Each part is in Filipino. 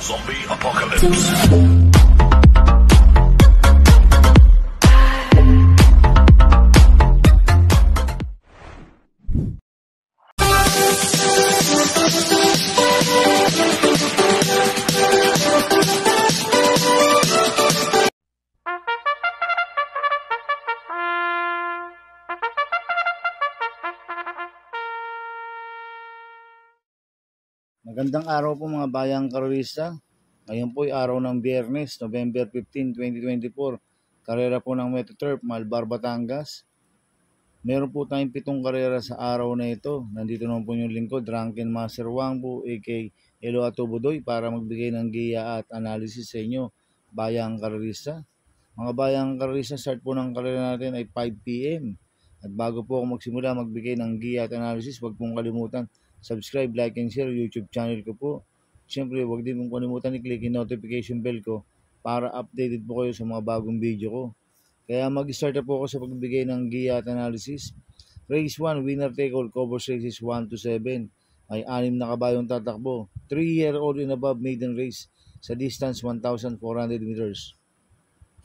Zombie Apocalypse. Magandang araw po mga bayang karorista. Ngayon po ay araw ng Biyernes, November 15, 2024. Karera po ng Metroturf, Malbar, Batangas. Meron po tayong 7 karera sa araw na ito. Nandito naman po yung lingkod, Drunken Master Wang po, a.k.a. Elo Atubudoy, para magbigay ng giya at analysis sa inyo, bayang karorista. Mga bayang karorista, start po ng karera natin ay 5 p.m. At bago po ako magsimula magbigay ng giya at analysis, huwag pong kalimutan subscribe, like, and share YouTube channel ko po. Siyempre, huwag din pong kalimutan i-click yung notification bell ko para updated po kayo sa mga bagong video ko. Kaya mag-start na po ako sa pagbigay ng giya at analysis. Race 1, winner take all, covers races 1 to 7. May 6 na kabayong tatakbo. 3-year-old and above maiden race sa distance 1,400 meters.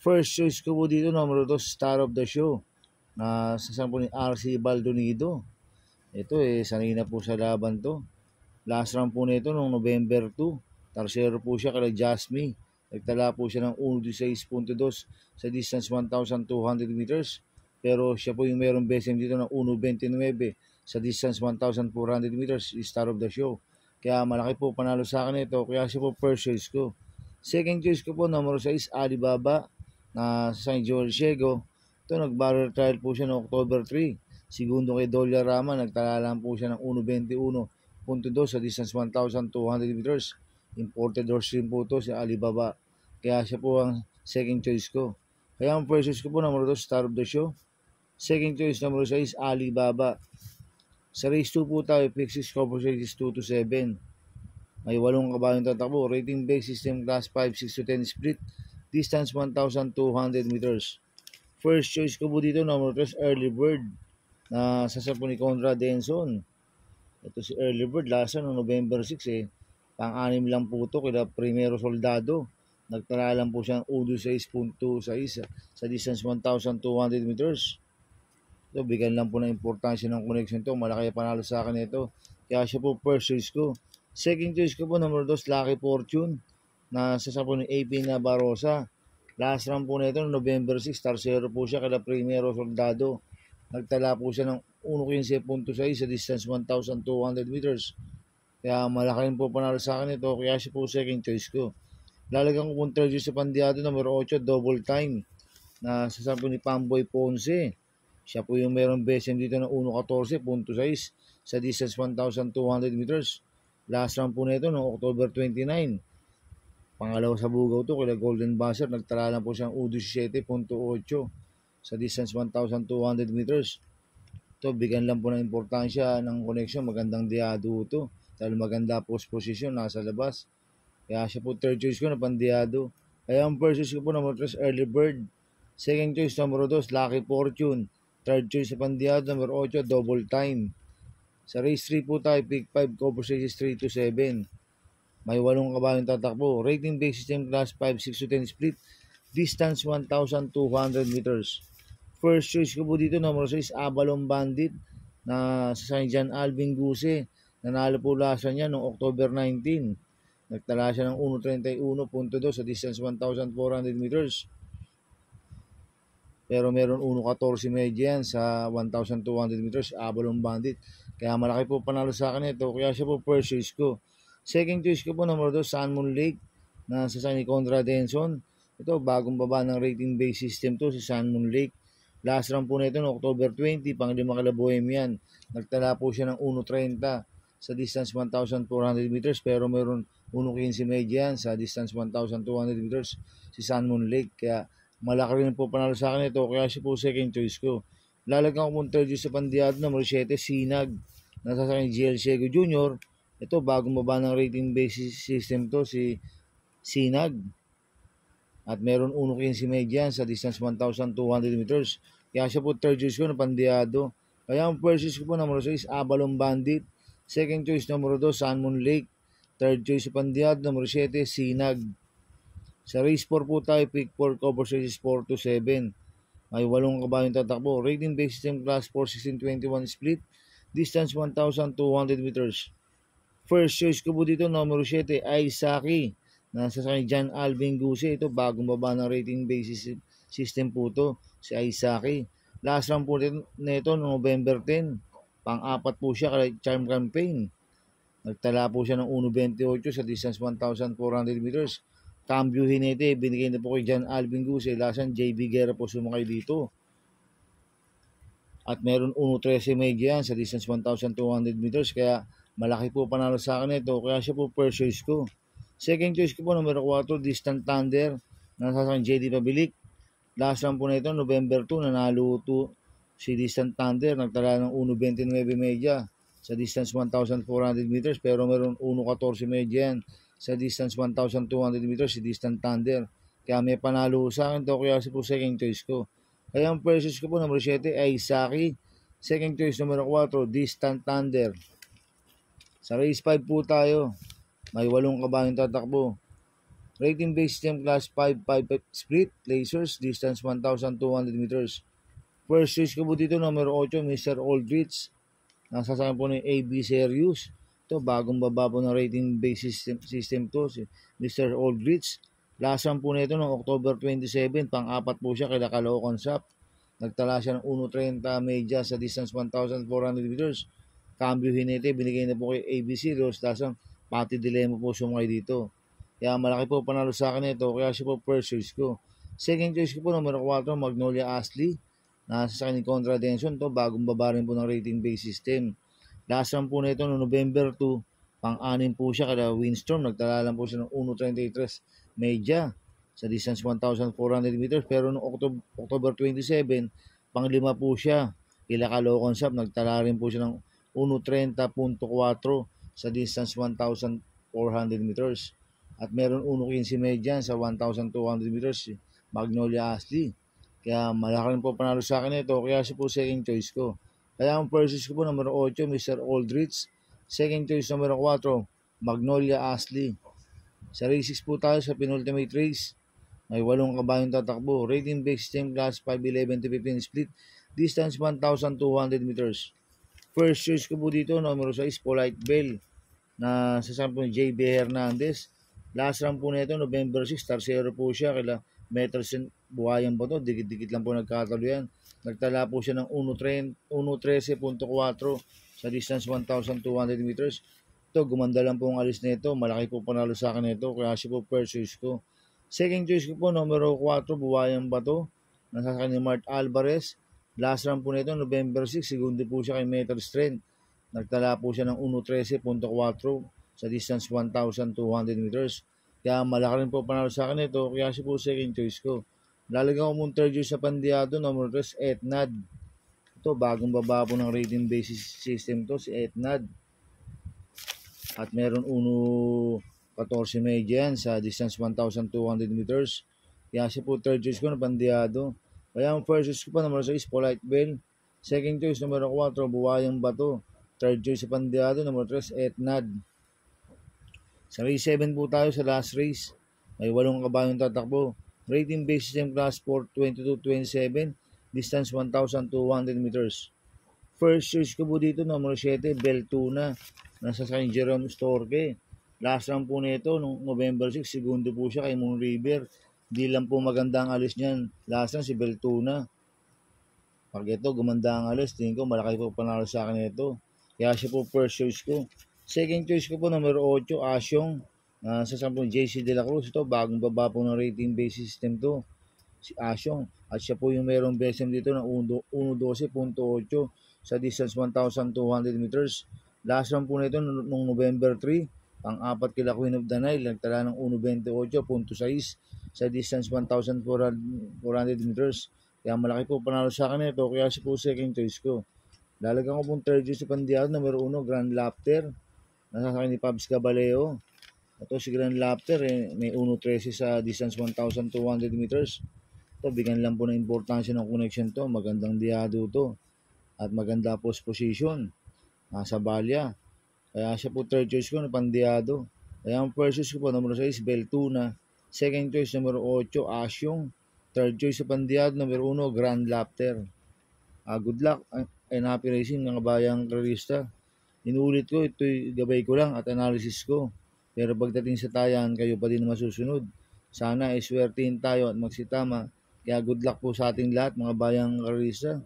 First choice ko po dito, numero 2, Star of the Show, na sasampo ni RC Baldonido. Ito sanay na po sa laban to. Last round po nito noong November 2. Tarsero po siya kay Jasmine. Nagtala po siya ng 1.16.2 sa distance 1,200 meters. Pero siya po yung merong BSM dito ng 1.29 sa distance 1,400 meters. Star of the Show. Kaya malaki po panalo sa akin ito. Kaya siya po first choice ko. Second choice ko po, numero 6, Alibaba na sa St. George Ciego. Ito nag-barrel trial po siya noong October 3. Segundo kay Dolia Rama, nagtala lang po siya ng 1.21.2 sa distance 1,200 meters. Imported horse rin po ito si Alibaba. Kaya siya po ang second choice ko. Kaya ang first choice ko po, numero 2, Star of the Show. Second choice, numero 6, Alibaba. Sa race 2 po tayo, pick 6 cover races 2 to 7. May 8 kabayong tatakbo. Rating base system class 5, 6 to 10 split. Distance 1,200 meters. First choice ko po dito, numero 3, Early Bird, na sasampo ni Conrad Denson. Ito si Early Bird, lasa noong November 6 pang-anim lang po ito kila Primero Soldado. Nagtala lang po siya ng 1.6.2 sa distance 1,200 meters. Ito, bigyan lang po ng importansya ng connection to. Malaki panalo sa akin ito. Kaya siya po first choice ko. Second choice ko po, number 2, Lucky Fortune, na sasampo ni AP Nabarosa. Last round po na ito, November 6, tarsero po siya kila Primero Soldado. Nagtala po siya ng 1.15.6 sa distance 1,200 meters. Kaya malaki rin po panalo sa akin ito. Kaya siya po second choice ko. Lalagyan ko pong third choice sa pandiado, numero 8, Double Time, na sasampo ni Pamboy Ponce. Siya po yung merong BSM dito ng 1.14.6 sa distance 1,200 meters. Last round po na ito noong October 29. Pangalawa sa bugaw to kila Golden Buzzer. Nagtala lang po siyang 17.8 sa distance 1,200 meters. Ito, bigyan lang po ng importansya ng connection. Magandang diado ito. Dahil maganda post position, nasa labas. Kaya siya po third choice ko na pandiado. Kaya ang first choice ko po, number 3, Early Bird. Second choice, number 2, Lucky Fortune. Third choice sa pandiado, number 8, Double Time. Sa race 3 po tayo, pick 5, cover races 3 to 7. May 8 kabayong tatakbo. Rating base system class 5, 6 to 10 split. Distance 1,200 meters. First choice ko po dito, number 6, Avalon Bandit, na sa San John Alvin Guse. Nanalo po lasa niya noong October 19. Nagtala siya ng 1.31.2 sa distance 1,400 meters. Pero meron 1.14 medya yan sa 1,200 meters, Avalon Bandit. Kaya malaki po panalo sa akin ito. Kaya siya po first choice ko. Second choice ko po, number 2, Sun Moon Lake, na sa San Conrad Denson. Ito, bagong baba ng rating base system to si Sun Moon Lake. Last round po na ito no October 20, pang-5 kala Bohemian. Nagtala po siya ng 1.30 sa distance 1,400 meters, pero meron 1.15 medya sa distance 1,200 meters si Sun Moon Lake. Kaya malaki rin po panalo sa akin ito. Kaya siya po second choice ko. Lalagyan ko pong third choice sa pandiado, number 7, Sinag, nasa sa GL Ciego Jr. Ito, bagong baba ng rating base system to si Sinag. At meron 1.15 medya sa distance 1,200 meters. Kaya siya po third choice ko na pandiado. Kaya ang first choice ko po, number 6, Avalon Bandit. Second choice, number 2, Sun Moon Lake. Third choice sa Pandiado, numero 7, Sinag. Sa race 4 po tayo, pick 4, cover races 4 to 7. May 8 kabayong tatakbo. Rating based system class 4, 16, 21 split. Distance 1,200 meters. First choice ko po dito, numero 7, Aisaki. Nasa sa John Alvin Guse. Ito, bagong baba ng rating basis system po to, si Aisaki. Last round po nito, November 10. Pang-apat po siya kay Charm Campaign. Nagtala po siya ng 1.28 sa distance 1,400 meters. Cambio Hinete, binigay na po kay John Alvin Guse. Lasan, JB Guerra po sumakay dito. At meron 1.13 medya yan sa distance 1,200 meters. Kaya malaki po panalo sa akin ito. Kaya siya po first choice ko. Second choice ko po, numero 4, Distant Thunder. Nasa sa JD Pabilik. Last round po na ito, November 2, nanalo to si Distant Thunder. Nagtala ng 1.29 medya sa distance 1,400 meters. Pero meron 1.14 medya yan sa distance 1,200 meters si Distant Thunder. Kaya may panalo sa akin to, kaya siya po second choice ko. Kaya ang first choice ko po, numero 7, Aisaki. Second choice, numero 4, Distant Thunder. Sa race 5 po tayo. May 8 kabayong tatakbo. Rating based system class 5, 5 split, lasers, distance 1,200 meters. First choice ko po dito, numero 8, Mr. Aldrich. Nasasakyan po ng AB Serious. Ito, bagong baba po ng rating based system to, si Mr. Aldrich. Last round po nito noong October 27, pang-apat po siya kay Caloocan Shop. Nagtala siya ng 1.30 medya sa distance 1,400 meters. Cambio Hinete, binigay na po kay ABC. Los Lasang, Pati Dilema po sumay dito. Kaya malaki po panalo sa akin ito, kaya siya po first choice ko. Second choice ko po, numero 4, Magnolia Ashley. Nasa sa kanyang Contra Denson to, bagong baba rin po ng rating base system. Last round po na ito noong November 2, pang-anim po siya kada Windstorm. Nagtala lang po siya ng 1.33 medya sa distance 1,400 meters. Pero noong October 27, pang-lima po siya kila Caloocan Shop. Nagtala rin po siya ng 1.30.4 sa distance 1,400 meters. At meron 1.15 medya sa 1,200 meters, Magnolia Ashley. Kaya malaki rin po panalo sa akin ito, kaya siya po second choice ko. Kaya ang first choice ko po, numero 8, Mr. Aldrich. Second choice, numero 4, Magnolia Ashley. Sa race 6 po tayo sa penultimate race. May 8 kabayong tatakbo. Rating based system class 5, 11 to 15 split. Distance 1,200 meters. First choice ko po dito, numero 6, Polite Bell. Na sasampo ni JB Hernandez. Last round po na ito, November 6, tarsero po siya kila Meterson Buhayan ba to? Dikit-dikit lang po nagkatalo yan. Nagtala po siya ng 1.13.4 sa distance 1,200 meters. Ito, gumanda lang po ang alis nito. Malaki po panalo sa akin nito, kaya siya po first choice ko. Second choice ko po, numero 4, Buhayan ba to? Nasa kanya Mart Alvarez. Last round po nito, November 6, segundo po siya kay Meter Strength. Nagtala po siya ng 1.13.4 sa distance 1,200 meters. Kaya malaki rin po panalo sa akin ito, kaya siya po second choice ko. Lalagyan ko mong third choice sa Pandiado, numero 3, Etnad. Ito, bagong baba po ng rating basis system to, si Etnad. At meron 1.14 medya yan sa distance 1,200 meters. Kaya siya po third choice ko na Pandiado. Kaya ang first choice ko pa, numero 6, Polite Bell. Second choice, numero 4, Buwayang Bato. Third choice sa Pandiado, numero 3, Etnad. Sa race 7 po tayo sa last race. May 8 kabayong tatakbo. Rating base system class 4, 22-27. Distance 1,200 meters. First choice ko po dito, numero 7, Beltuna. Nasa sa kanyang Jerome Storke. Last round po nito, noong November 6, segundo po siya kay Moon River. Di lang po maganda ang alis niyan. Last round si Beltuna. Pag ito, gumanda ang alis, tingin ko malaki po panalo sa akin ito. Kaya siya po first choice ko. Second choice ko po, numero 8, Asyong. Sa sampung JC De La Cruz. Ito, bagong baba po ng rating base system to, si Asyong. At siya po yung mayroong BSM dito ng 1.12.8 sa distance 1,200 meters. Last round po nito noong November 3, pang-apat kila Queen of the Nile, nagtala ng 1.28.6 sa distance 1,400 meters. Kaya malaki po panalo sa akin ito, kaya siya po second choice ko. Lalagyan ko pong third choice sa Pandiado, numero 1, Grand Laughter. Nasa sa akin ni Pabs Caballeo. Ito si Grand Laughter, may 1.13 sa distance 1,200 meters. Ito, bigyan lang po ng importansya ng connection to. Magandang diado to. At maganda post position. Nasa balya. Kaya siya po third choice ko na Pandiado. Kaya ang first choice ko po, numero 6, Beltuna. Second choice, numero 8, Asyong. Third choice sa Pandiad, numero 1, Grand Laughter. Good luck and happy racing mga bayang karista. Inulit ko, ito'y gabay ko lang at analysis ko. Pero pagdating sa tayan, kayo pa din masusunod. Sana iswertihin tayo at magsitama. Kaya good luck po sa ating lahat mga bayang karista.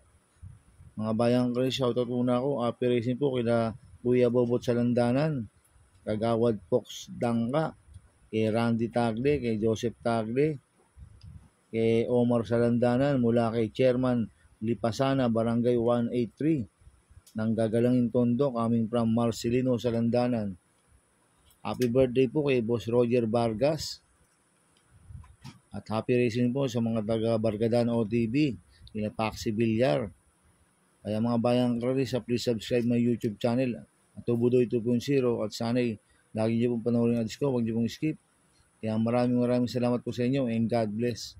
Mga bayang karista, shoutout muna ako. Happy racing po kila Kuya Bobot sa Landanan, Kagawad Fox Dangka, kay Randy Tagle, kay Joseph Tagle, kay Omar Salandanan, mula kay Chairman Lipasana, Barangay 183, ng Gagalangin Tondo, coming from Marcelino Salandanan. Happy birthday po kay Boss Roger Vargas. At happy racing po sa mga taga Bargadan OTV, kina Paxi Villar. Kaya mga bayang karista, please subscribe my YouTube channel at Tubudoy 2.0 at sana'y lagi niyo pong panoorin ang ads ko, huwag niyo pong skip. Kaya maraming salamat po sa inyo and God bless.